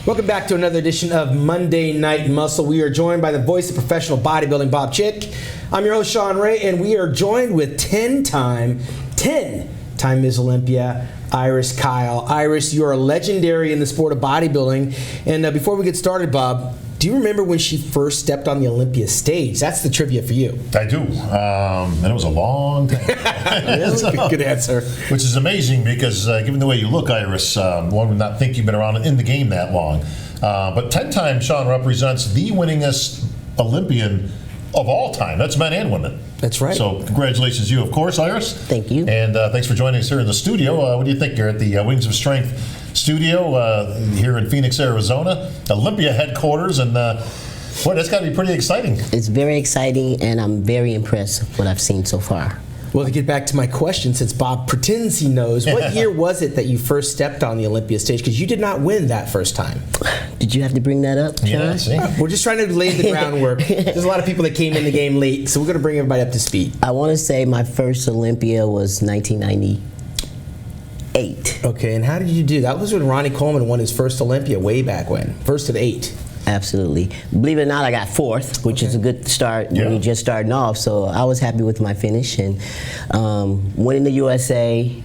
Welcome back to another edition of Monday Night Muscle. We are joined by the voice of professional bodybuilding, Bob Chick. I'm your host, Sean Ray, and we are joined with 10-time Miss Olympia, Iris Kyle. Iris, you are legendary in the sport of bodybuilding. And before we get started, Bob, do you remember when she first stepped on the Olympia stage? That's the trivia for you. I do, and it was a long time. So, good answer. Which is amazing because given the way you look, Iris, one would not think you've been around in the game that long. But 10 times Sean represents the winningest Olympian of all time. That's men and women. That's right. So congratulations to you, of course, Iris. Thank you. And thanks for joining us here in the studio. What do you think? You're at the Wings of Strength studio here in Phoenix, Arizona, Olympia headquarters, and boy, that's got to be pretty exciting. It's very exciting, and I'm very impressed with what I've seen so far. Well, to get back to my question, since Bob pretends he knows, what year was it that you first stepped on the Olympia stage? Because you did not win that first time. Did you have to bring that up, Sean? Yeah, see? We're just trying to lay the groundwork. There's a lot of people that came in the game late, so we're going to bring everybody up to speed. I want to say my first Olympia was 1998. Okay, and how did you do? That was when Ronnie Coleman won his first Olympia way back when. First of 8. Absolutely. Believe it or not, I got 4th, which is a good start when you're just starting off. So I was happy with my finish, and winning the USA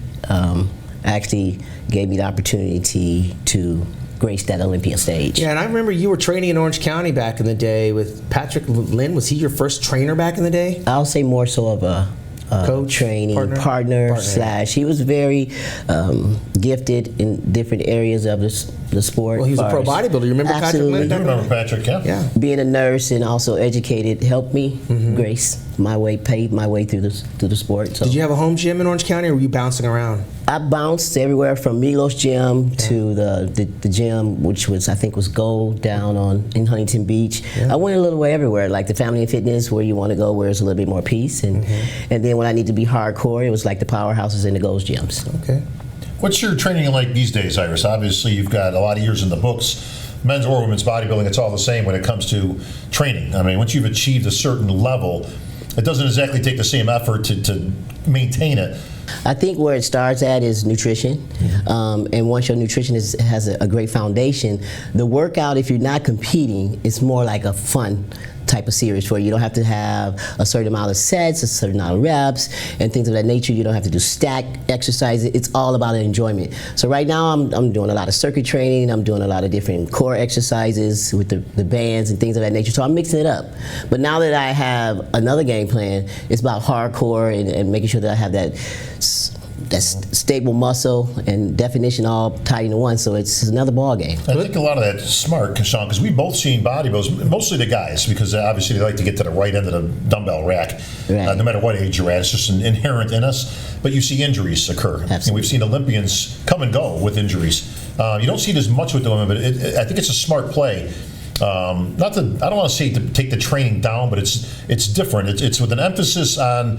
actually gave me the opportunity to grace that Olympia stage. Yeah, and I remember you were training in Orange County back in the day with Patrick Lynn. Was he your first trainer back in the day? I'll say more so of a coach, training partner slash. He was very gifted in different areas of the sport. Well, he was a pro bodybuilder. You remember Patrick Lynn? I do remember Patrick, yeah. Being a nurse and also educated helped me grace my way, pave my way through the sport. So. Did you have a home gym in Orange County, or were you bouncing around? I bounced everywhere from Milos Gym to the gym, which was, I think, was Gold down in Huntington Beach. I went a little way everywhere, like the Family and Fitness, where you want to go, where it's a little bit more peace, and then when I need to be hardcore, it was like the powerhouses and the Gold gyms. Okay. What's your training like these days, Iris? Obviously, you've got a lot of years in the books. Men's or women's bodybuilding, it's all the same when it comes to training. I mean, once you've achieved a certain level, it doesn't exactly take the same effort to maintain it. I think where it starts at is nutrition, and once your nutrition has a great foundation, the workout, if you're not competing, it's more like a fun type of series where you don't have to have a certain amount of sets, a certain amount of reps, and things of that nature. You don't have to do stack exercises. It's all about enjoyment. So right now I'm doing a lot of circuit training. I'm doing a lot of different core exercises with the bands and things of that nature. So I'm mixing it up. But now that I have another game plan, it's about hardcore and making sure that I have that stable muscle and definition all tied into one, so it's another ball game. I think a lot of that's smart, Sean, because we've both seen bodybuilders, mostly the guys, because obviously they like to get to the right end of the dumbbell rack, no matter what age you're at. It's just inherent in us. But you see injuries occur. Absolutely. And we've seen Olympians come and go with injuries. You don't see it as much with the women, but I think it's a smart play. I don't want to say to take the training down, but it's different. It's with an emphasis on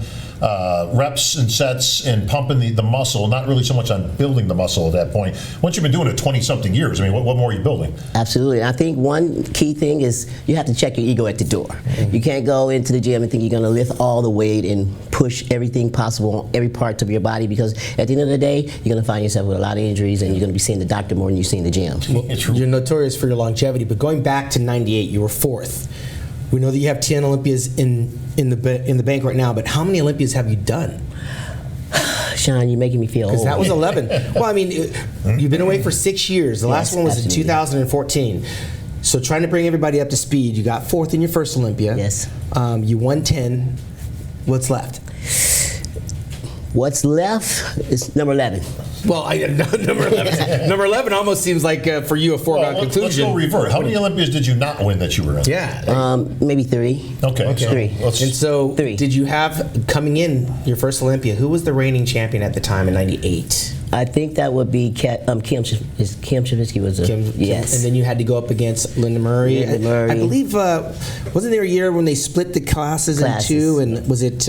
reps and sets and pumping the muscle, not really so much on building the muscle at that point. Once you've been doing it 20-something years, I mean, what more are you building? Absolutely. I think one key thing is you have to check your ego at the door. You can't go into the gym and think you're going to lift all the weight and push everything possible on every part of your body, because at the end of the day, you're going to find yourself with a lot of injuries and you're going to be seeing the doctor more than you're seeing the gym. Well, you're notorious for your longevity, but going back to 98, you were 4th. We know that you have 10 Olympias in the bank right now, but how many Olympias have you done? Sean, you're making me feel old. Because that was 11. Well, I mean, you've been away for 6 years. The last one was in 2014. So trying to bring everybody up to speed, you got 4th in your first Olympia. Yes. You won 10. What's left? What's left is number 11. Well, number 11. Number 11 almost seems like for you a foregone conclusion. Let's go revert. How many Olympias did you not win that you were in? Yeah. Maybe 3. Okay. So 3. And so, 3. Did you have, coming in your first Olympia, who was the reigning champion at the time in 98? I think that would be Kim Chavisky was a yes. And then you had to go up against Linda Murray. Murray. I believe, wasn't there a year when they split the classes in 2, and was it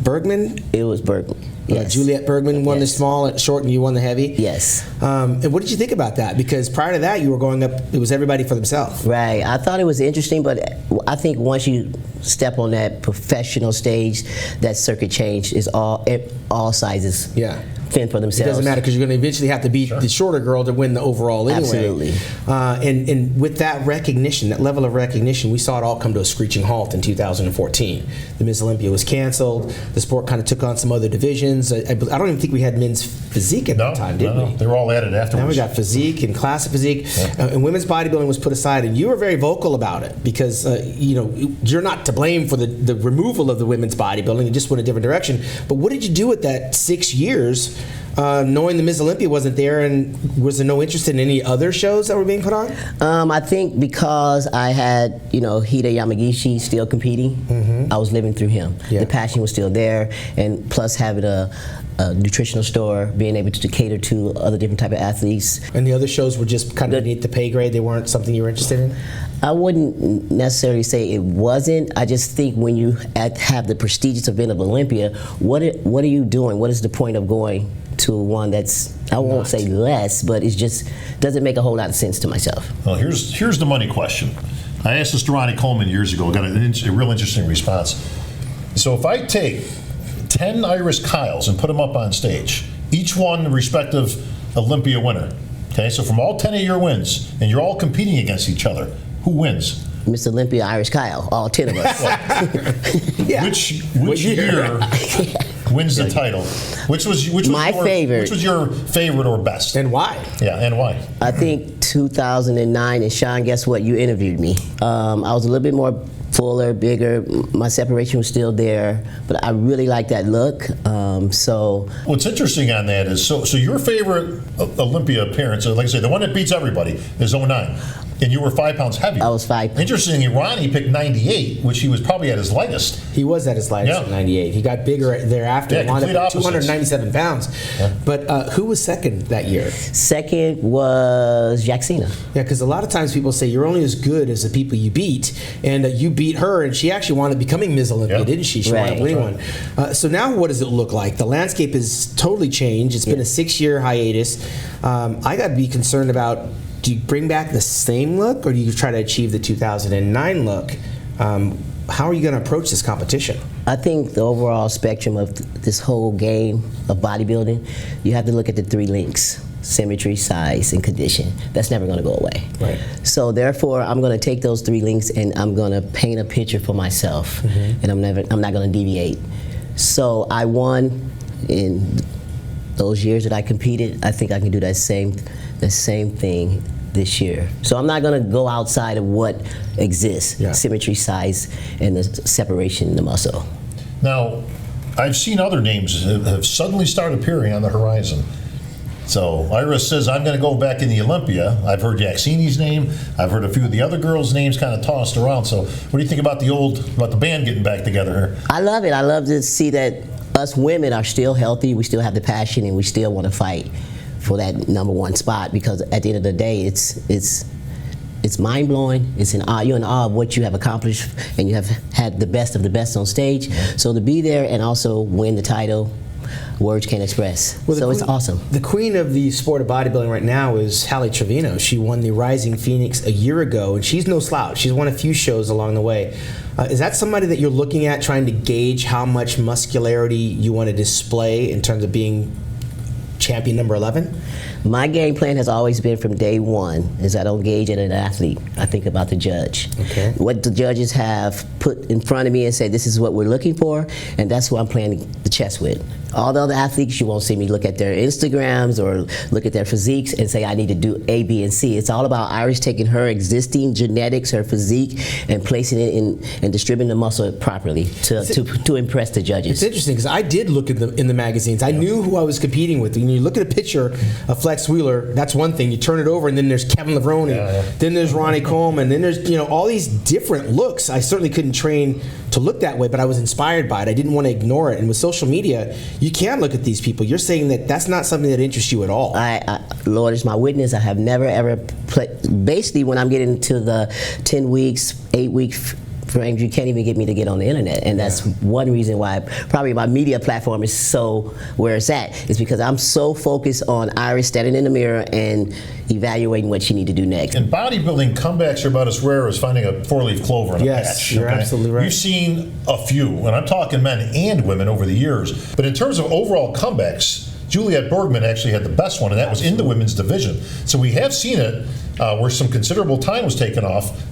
Bergman? It was Bergman. Yes. Juliet Bergman won the small, short, and you won the heavy. Yes. And what did you think about that? Because prior to that, you were going up, it was everybody for themselves. Right. I thought it was interesting, but I think once you step on that professional stage, that circuit change is all sizes. Yeah. fend for It themselves. doesn't matter because you're going to eventually have to beat the shorter girl to win the overall anyway. Absolutely. And with that recognition, that level of recognition, we saw it all come to a screeching halt in 2014. The Miss Olympia was canceled. The sport kind of took on some other divisions. I don't even think we had men's physique at that time, did we? They were all added afterwards. Now we got physique and classic physique, and women's bodybuilding was put aside. And you were very vocal about it because you're not to blame for the removal of the women's bodybuilding. It just went a different direction. But what did you do with that 6 years, knowing the Miss Olympia wasn't there, and was there no interest in any other shows that were being put on? I think because I had, Hida Yamagishi still competing, I was living through him. Yeah. The passion was still there, and plus having a nutritional store, being able to cater to other different type of athletes. And the other shows were just kind of beneath the pay grade. They weren't something you were interested in? I wouldn't necessarily say it wasn't. I just think when you have the prestigious event of Olympia, what are you doing? What is the point of going to one that's, I won't say less, but it just doesn't make a whole lot of sense to myself. Well, here's the money question. I asked this to Ronnie Coleman years ago, got a real interesting response. So if I take 10 Iris Kyles and put them up on stage, each one the respective Olympia winner, okay, so from all 10 of your wins, and you're all competing against each other, who wins? Miss Olympia Iris Kyle, all 10 of us. Yeah. Which year wins the title? Which was My favorite. Which was your favorite or best? And why? Yeah, and why? I think 2009, and Sean, guess what? You interviewed me. I was a little bit more fuller, bigger. My separation was still there, but I really like that look. What's interesting on that is, so your favorite Olympia appearance, like I say, the one that beats everybody, is 09. And you were 5 pounds heavier. I was 5. Interestingly, Ronnie picked 98, which he was probably at his lightest. He was at his lightest at 98. He got bigger thereafter. Yeah, He wound complete up at opposites. 297 pounds. Yeah. But who was second that year? Second was Jacksina. Yeah, because a lot of times people say you're only as good as the people you beat, and you beat her, and she actually wound up becoming Ms. Olympia, didn't she? She wound up winning one. So now what does it look like? The landscape has totally changed. It's been a 6-year hiatus. I got to be concerned about, do you bring back the same look, or do you try to achieve the 2009 look? How are you going to approach this competition? I think the overall spectrum of this whole game of bodybuilding, you have to look at the 3 links: symmetry, size, and condition. That's never going to go away. Right. So therefore, I'm going to take those 3 links and I'm going to paint a picture for myself, and I'm not going to deviate. So I won in those years that I competed. I think I can do the same thing this year. So I'm not going to go outside of what exists: symmetry, size, and the separation in the muscle. Now, I've seen other names have suddenly started appearing on the horizon. So Iris says, I'm going to go back in the Olympia. I've heard Yaxini's name. I've heard a few of the other girls' names kind of tossed around. So what do you think about the band getting back together here? I love it. I love to see that us women are still healthy. We still have the passion, and we still want to fight for that #1 spot, because at the end of the day, it's mind blowing. It's in awe. You're in awe of what you have accomplished, and you have had the best of the best on stage. So to be there and also win the title, words can't express. So it's awesome. The queen of the sport of bodybuilding right now is Hallie Trevino. She won the Rising Phoenix a year ago, and she's no slouch. She's won a few shows along the way. Is that somebody that you're looking at, trying to gauge how much muscularity you want to display in terms of being champion number 11? My game plan has always been from day one is I don't gauge at an athlete. I think about the judge. Okay. What the judges have put in front of me and say, this is what we're looking for, and that's what I'm playing the chess with. All the other athletes, you won't see me look at their Instagrams or look at their physiques and say I need to do A, B, and C. It's all about Iris taking her existing genetics, her physique, and placing it in and distributing the muscle properly to impress the judges. It's interesting because I did look in the magazines. I knew who I was competing with. When you look at a picture of Flex Wheeler, that's one thing. You turn it over, and then there's Kevin Levrone, then there's Ronnie Coleman, then there's all these different looks. I certainly couldn't train to look that way, but I was inspired by it. I didn't want to ignore it. And with social media, you can look at these people. You're saying that that's not something that interests you at all. Lord is my witness. I have never ever played. Basically, when I'm getting to the 10 weeks, 8 weeks frames, you can't even get me to get on the internet, and that's one reason why probably my media platform is so where it's at. Is because I'm so focused on Iris standing in the mirror and evaluating what she need to do next. In bodybuilding, comebacks are about as rare as finding a 4-leaf clover in a patch. Yes, you're absolutely right. You've seen a few, and I'm talking men and women over the years. But in terms of overall comebacks, Juliette Bergman actually had the best one, and that was in the women's division. So we have seen it where some considerable time was taken off.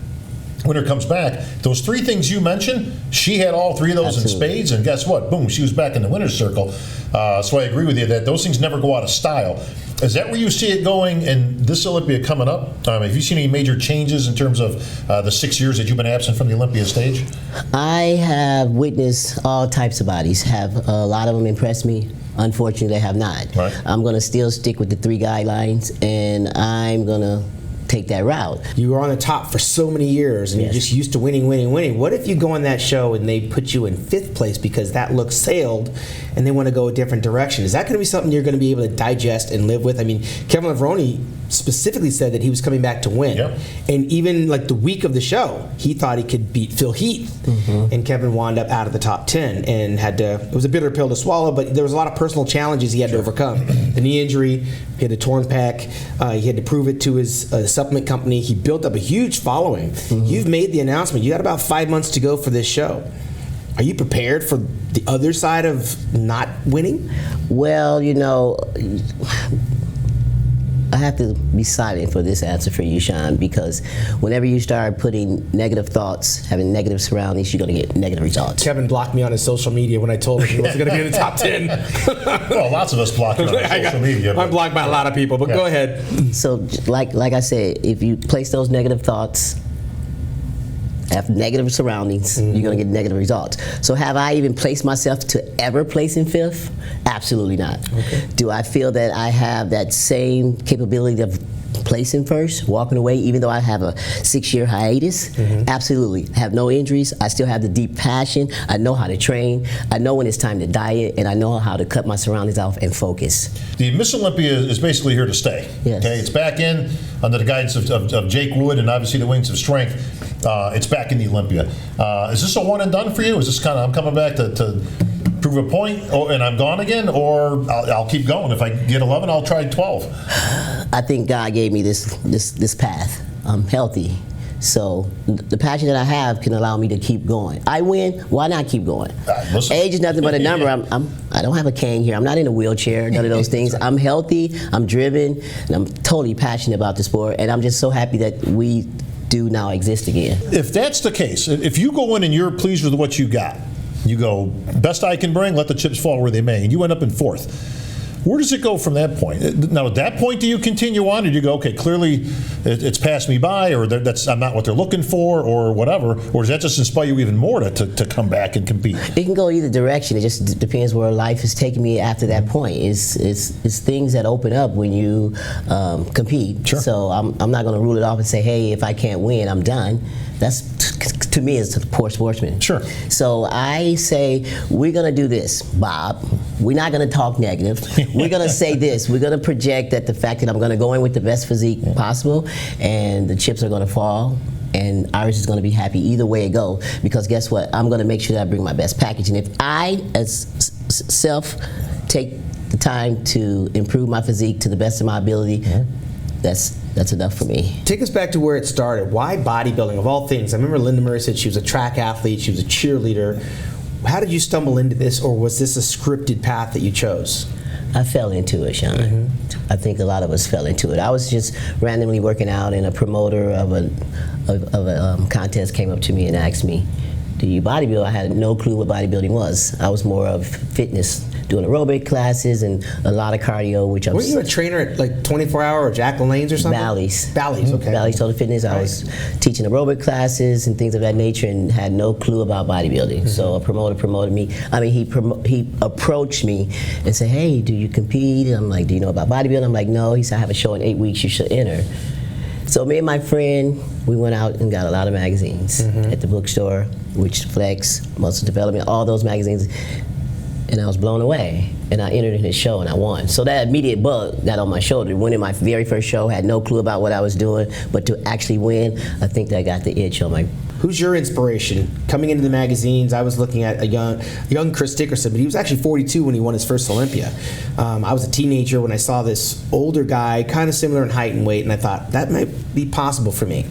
Winner comes back. Those three things you mentioned, she had all three of those in spades, and guess what? Boom, she was back in the winner's circle. So I agree with you that those things never go out of style. Is that where you see it going in this Olympia coming up? Have you seen any major changes in terms of the 6 years that you've been absent from the Olympia stage? I have witnessed all types of bodies. Have a lot of them impressed me. Unfortunately, they have not. Right. I'm going to still stick with the 3 guidelines, and I'm going to take that route. You were on the top for so many years, and you're just used to winning. What if you go on that show and they put you in 5th place because that look sailed, and they want to go a different direction? Is that going to be something you're going to be able to digest and live with? I mean, Kevin Levrone specifically said that he was coming back to win. Yep. And even like the week of the show, he thought he could beat Phil Heath. And Kevin wound up out of the top 10 and had to, it was a bitter pill to swallow, but there was a lot of personal challenges he had to overcome. The knee injury, he had a torn pec, he had to prove it to his supplement company. He built up a huge following. You've made the announcement. You got about 5 months to go for this show. Are you prepared for the other side of not winning? Well, you know, I have to be silent for this answer for you, Sean, because whenever you start putting negative thoughts, having negative surroundings, you're going to get negative results. Kevin blocked me on his social media when I told him he wasn't going to be in the top 10. Well, lots of us block it on social media. I'm blocked by a lot of people, but go ahead. So, like I said, if you place those negative thoughts, have negative surroundings, you're going to get negative results. So have I even placed myself to ever place in 5th? Absolutely not. Okay. Do I feel that I have that same capability of placing 1st, walking away, even though I have a 6-year hiatus? Absolutely. I have no injuries. I still have the deep passion. I know how to train. I know when it's time to diet, and I know how to cut my surroundings off and focus. The Miss Olympia is basically here to stay. Yes. Okay, it's back in under the guidance of Jake Wood and obviously the Wings of Strength. It's back in the Olympia. Is this a one and done for you? Is this kind of, I'm coming back to prove a point and I'm gone again, or I'll keep going? If I get 11, I'll try 12. I think God gave me this path. I'm healthy, so the passion that I have can allow me to keep going. I win. Why not keep going? Age is nothing but a number. I don't have a cane here. I'm not in a wheelchair. None of those things. I'm healthy. I'm driven, and I'm totally passionate about the sport. And I'm just so happy that we do now exist again. If that's the case, if you go in and you're pleased with what you got, you go, best I can bring, let the chips fall where they may, and you end up in 4th. Where does it go from that point? Now, at that point, do you continue on, or do you go, okay, clearly it's passed me by, or I'm not what they're looking for, or whatever, or does that just inspire you even more to come back and compete? It can go either direction. It just depends where life is taking me after that point. It's things that open up when you compete. Sure. So I'm not going to rule it off and say, hey, if I can't win, I'm done. That's, to me, is a poor sportsman. Sure. So I say, we're going to do this, Bob. We're not going to talk negative. We're going to say this. We're going to project that the fact that I'm going to go in with the best physique possible, and the chips are going to fall, and Iris is going to be happy either way it goes, because guess what? I'm going to make sure that I bring my best package. And if I, as self, take the time to improve my physique to the best of my ability, that's enough for me. Take us back to where it started. Why bodybuilding, of all things? I remember Linda Murray said she was a track athlete, she was a cheerleader. How did you stumble into this, or was this a scripted path that you chose? I fell into it, Sean. I think a lot of us fell into it. I was just randomly working out, and a promoter of a contest came up to me and asked me, do you bodybuild? I had no clue what bodybuilding was. I was more of fitness, doing aerobic classes and a lot of cardio, which I'm... Weren't you a trainer at like 24 Hour or Jack LaLanne's or something? Bally's. Bally's, okay. Bally's Total Fitness. I was teaching aerobic classes and things of that nature, and had no clue about bodybuilding. So a promoter promoted me. I mean, he approached me and said, hey, do you compete? And I'm like, do you know about bodybuilding? I'm like, no. He said, I have a show in 8 weeks, you should enter. So me and my friend, we went out and got a lot of magazines at the bookstore, which Flex, Muscle Development, all those magazines, and I was blown away. And I entered in his show and I won. So that immediate bug got on my shoulder. Winning my very first show, had no clue about what I was doing, but to actually win, I think that got the itch on my... Who's your inspiration? Coming into the magazines, I was looking at a young Chris Dickerson, but he was actually 42 when he won his first Olympia. I was a teenager when I saw this older guy, kind of similar in height and weight, and I thought, that might be possible for me.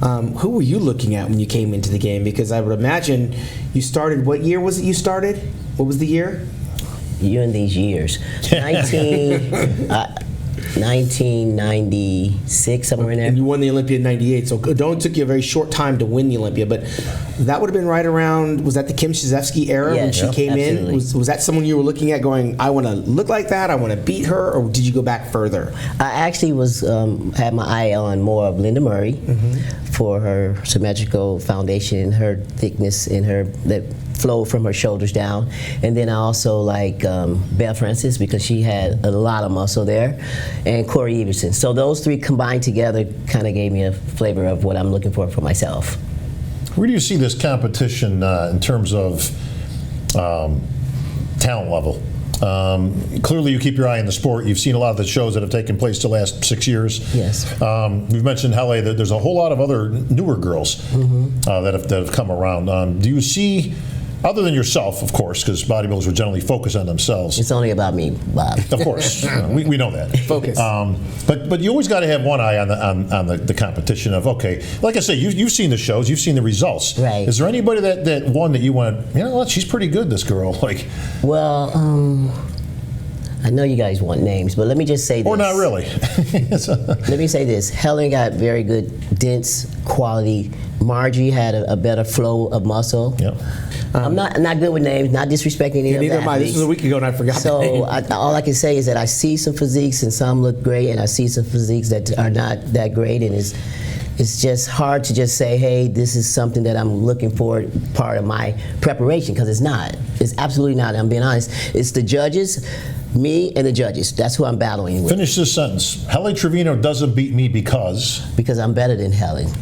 Who were you looking at when you came into the game? Because I would imagine you started, what year was it you started? What was the year? you in these years. 1996, somewhere in there. And you won the Olympia in '98, so it only took you a very short time to win the Olympia, but that would have been right around, was that the Kim Shizevsky era when she came absolutely. in? Was that someone you were looking at going, I want to look like that, I want to beat her, or did you go back further? I actually was had my eye on more of Linda Murray for her symmetrical foundation, her thickness, and her that flow from her shoulders down. And then I also like Belle Francis because she had a lot of muscle there, and Corey Everson. So those three combined together kind of gave me a flavor of what I'm looking for myself. Where do you see this competition in terms of talent level? Clearly, you keep your eye on the sport. You've seen a lot of the shows that have taken place the last 6 years. Yes. We've mentioned Hele. That there's a whole lot of other newer girls that have come around. Do you see, other than yourself, of course, because bodybuilders would generally focus on themselves? It's only about me, Bob. Of course, we know that. Focus. But you always got to have one eye on the competition of, okay, like I say, you've seen the shows, you've seen the results. Right. Is there anybody that won that you went, you know what, she's pretty good, this girl? Like, Well, I know you guys want names, but let me just say this. or not really? Let me say this. Helen got very good, dense quality. Margie had a better flow of muscle. Yep. I'm not good with names, not disrespecting any of the Neither am I. This athletes. was a week ago and I forgot the name. So all I can say is that I see some physiques and some look great, and I see some physiques that are not that great, and it's just hard to just say, hey, this is something that I'm looking for part of my preparation, because it's not. It's absolutely not. I'm being honest. It's the judges, me and the judges. That's who I'm battling with. Finish this sentence. Hele Trevino doesn't beat me because I'm better than Helen.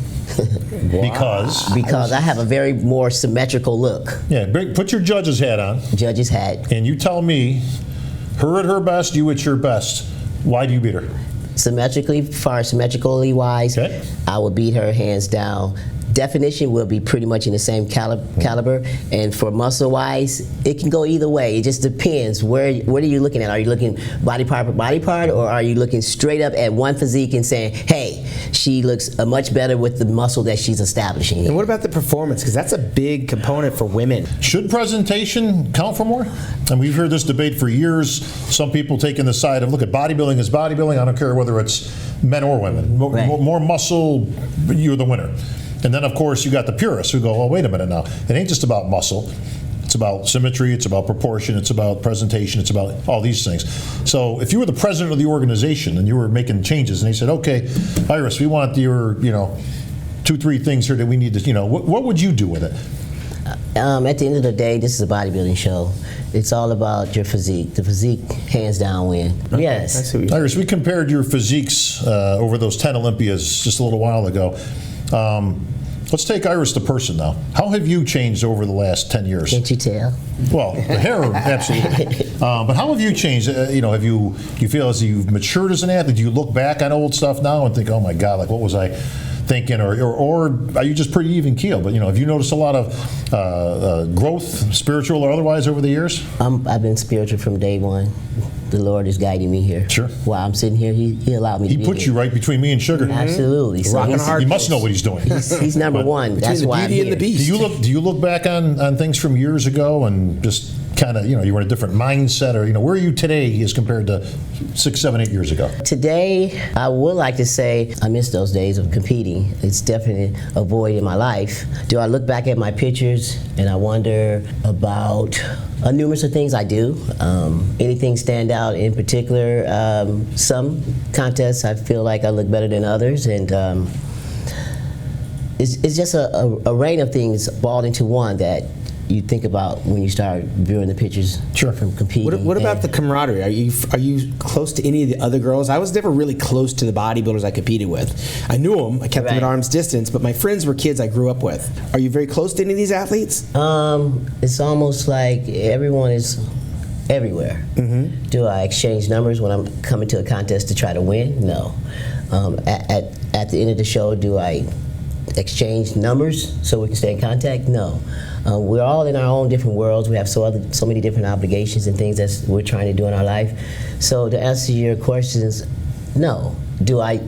Because I have a very more symmetrical look. Yeah, put your judge's hat on, Judges hat. and you tell me, her at her best, you at your best. Why do you beat her? Symmetrically wise, Okay. I will beat her hands down. Definition will be pretty much in the same caliber, and for muscle wise, it can go either way. It just depends. What are you looking at? Are you looking body part per body part, or are you looking straight up at one physique and saying, hey, she looks much better with the muscle that she's establishing? And what about the performance? Because that's a big component for women. Should presentation count for more? And we've heard this debate for years. Some people taking the side of, look, at bodybuilding is bodybuilding. I don't care whether it's men or women. Right. More muscle, you're the winner. And then, of course, you got the purists who go, oh, wait a minute now. It ain't just about muscle. It's about symmetry. It's about proportion. It's about presentation. It's about all these things. So if you were the president of the organization and you were making changes and they said, okay, Iris, we want your, 2-3 things here that we need to, what would you do with it? At the end of the day, this is a bodybuilding show. It's all about your physique. The physique, hands down, win. Yes. I see what you're Iris, we compared your physiques over those 10 Olympias just a little while ago. Let's take Iris the person now. How have you changed over the last 10 years? Can't you tell? Well, the hair, absolutely. But how have you changed? Have you feel as you've matured as an athlete? Do you look back on old stuff now and think, oh my God, like what was I thinking? Or are you just pretty even keel? But have you noticed a lot of growth, spiritual or otherwise, over the years? I've been spiritual from day one. The Lord is guiding me here. Sure. While I'm sitting here, He allowed me to be He put here. you right between me and sugar. Absolutely. So Rocking hard. He must know what he's doing. he's number one. That's the why I'm beauty and here. the beast. Do you look back on things from years ago and just kind of, you were in a different mindset, or where are you today as compared to 6, 7, 8 years ago? Today, I would like to say I miss those days of competing. It's definitely a void in my life. Do I look back at my pictures and I wonder about numerous of things? I do. Anything stand out in particular? Some contests I feel like I look better than others, and it's just a rain of things balled into one that you think about when you start viewing the pictures from competing. What about the camaraderie? Are you close to any of the other girls? I was never really close to the bodybuilders I competed with. I knew them. I kept them at arm's distance, but my friends were kids I grew up with. Are you very close to any of these athletes? It's almost like everyone is everywhere. Mm-hmm. Do I exchange numbers when I'm coming to a contest to try to win? No. At the end of the show, do I exchange numbers so we can stay in contact? No. We're all in our own different worlds. We have so many different obligations and things that we're trying to do in our life. So to answer your questions, no. Do I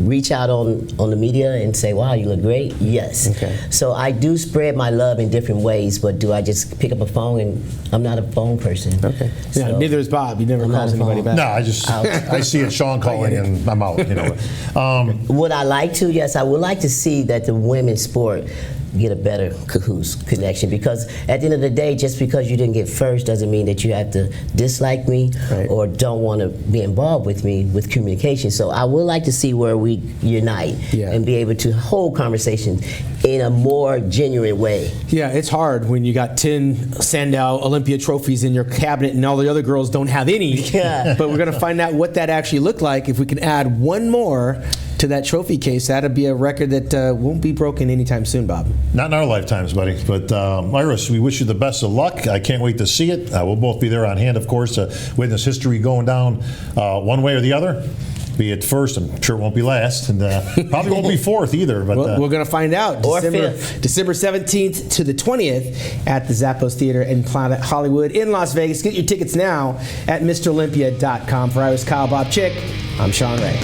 reach out on the media and say, wow, you look great? Yes. Okay. So I do spread my love in different ways, but do I just pick up a phone? And I'm not a phone person. Okay. Yeah, So neither is Bob. He never I'm calls not a anybody phone. back. No, I see it, Sean calling, and I'm out. Would I like to? Yes, I would like to see that the women's sport get a better cahoots connection, because at the end of the day, just because you didn't get first doesn't mean that you have to dislike me Right. or don't want to be involved with me with communication. So I would like to see where we unite Yeah. and be able to hold conversation in a more genuine way. Yeah, it's hard when you got 10 Sandow Olympia trophies in your cabinet and all the other girls don't have any. Yeah. But we're going to find out what that actually looked like. If we can add one more to that trophy case, that'd be a record that won't be broken anytime soon, Bob. Not in our lifetimes, buddy. But Iris, we wish you the best of luck. I can't wait to see it. We'll both be there on hand, of course, to witness history going down one way or the other. Be it first, I'm sure it won't be last, and probably won't be fourth either. But Well, we're going to find out. Or December 17th to the 20th at the Zappos Theater in Planet Hollywood in Las Vegas. Get your tickets now at MrOlympia.com. For Iris Kyle, Bob Chick, I'm Sean Ray.